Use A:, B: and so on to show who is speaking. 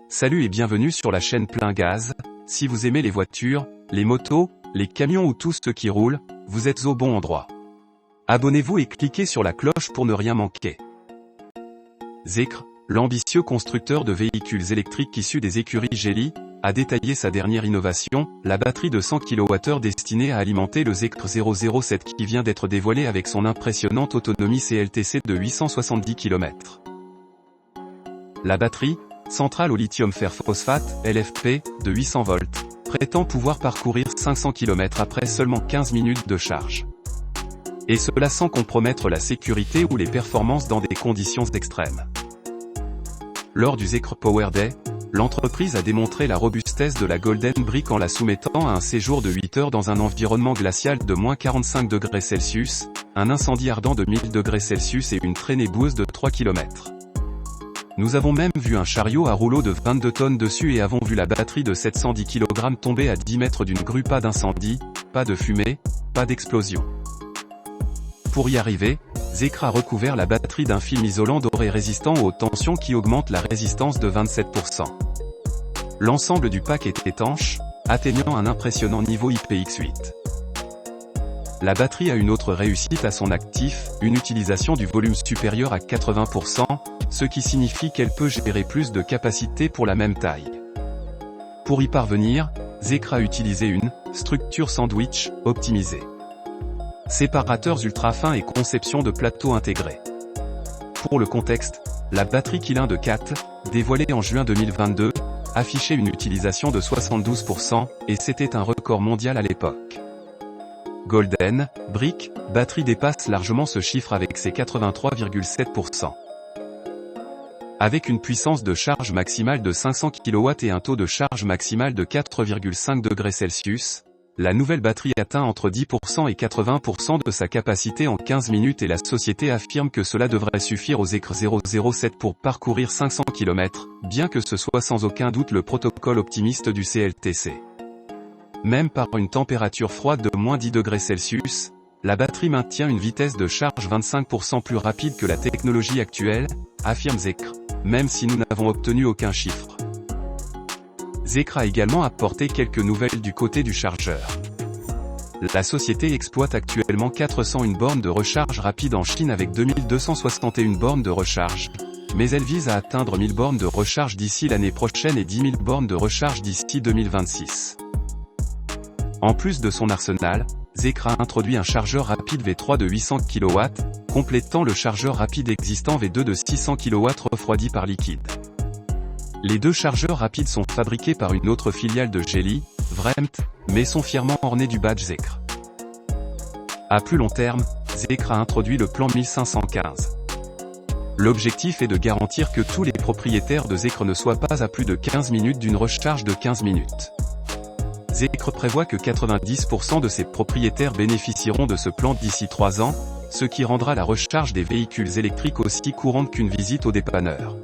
A: Salut et bienvenue sur la chaîne Plein Gaz. Si vous aimez les voitures, les motos, les camions ou tout ce qui roule, vous êtes au bon endroit. Abonnez-vous et cliquez sur la cloche pour ne rien manquer. Zekr, l'ambitieux constructeur de véhicules électriques issus des écuries Geely, a détaillé sa dernière innovation, la batterie de 100 kWh destinée à alimenter le Zekr 007 qui vient d'être dévoilé avec son impressionnante autonomie CLTC de 870 km. La batterie, centrale au lithium fer phosphate, LFP, de 800 volts, prétend pouvoir parcourir 500 km après seulement 15 minutes de charge. Et cela sans compromettre la sécurité ou les performances dans des conditions extrêmes. Lors du Zekr Power Day, l'entreprise a démontré la robustesse de la Golden Brick en la soumettant à un séjour de 8 heures dans un environnement glacial de -45 degrés Celsius, un incendie ardent de 1000 degrés Celsius et une traînée boueuse de 3 km. Nous avons même vu un chariot à rouleau de 22 tonnes dessus et avons vu la batterie de 710 kg tomber à 10 mètres d'une grue. Pas d'incendie, pas de fumée, pas d'explosion. Pour y arriver, Zekr a recouvert la batterie d'un film isolant doré résistant aux hautes tensions qui augmente la résistance de 27%. L'ensemble du pack est étanche, atteignant un impressionnant niveau IPX8. La batterie a une autre réussite à son actif, une utilisation du volume supérieur à 80%, ce qui signifie qu'elle peut gérer plus de capacité pour la même taille. Pour y parvenir, Zekr a utilisé une structure sandwich optimisée. Séparateurs ultra fins et conception de plateau intégré. Pour le contexte, la batterie Kirin de 4, dévoilée en juin 2022, affichait une utilisation de 72%, et c'était un record mondial à l'époque. Golden Brick batterie dépasse largement ce chiffre avec ses 83,7%. Avec une puissance de charge maximale de 500 kW et un taux de charge maximal de 4,5 degrés Celsius, la nouvelle batterie atteint entre 10% et 80% de sa capacité en 15 minutes et la société affirme que cela devrait suffire au Zekr 007 pour parcourir 500 km, bien que ce soit sans aucun doute le protocole optimiste du CLTC. Même par une température froide de -10 degrés Celsius, la batterie maintient une vitesse de charge 25% plus rapide que la technologie actuelle, affirme Zekr, même si nous n'avons obtenu aucun chiffre. Zekr a également apporté quelques nouvelles du côté du chargeur. La société exploite actuellement 401 bornes de recharge rapide en Chine avec 2261 bornes de recharge, mais elle vise à atteindre 1000 bornes de recharge d'ici l'année prochaine et 10 000 bornes de recharge d'ici 2026. En plus de son arsenal, Zekr a introduit un chargeur rapide V3 de 800 kW, complétant le chargeur rapide existant V2 de 600 kW refroidi par liquide. Les deux chargeurs rapides sont fabriqués par une autre filiale de Geely, Vremt, mais sont fièrement ornés du badge Zekr. À plus long terme, Zekr a introduit le plan 1515. L'objectif est de garantir que tous les propriétaires de Zekr ne soient pas à plus de 15 minutes d'une recharge de 15 minutes. Zekr prévoit que 90% de ses propriétaires bénéficieront de ce plan d'ici 3 ans, ce qui rendra la recharge des véhicules électriques aussi courante qu'une visite au dépanneur.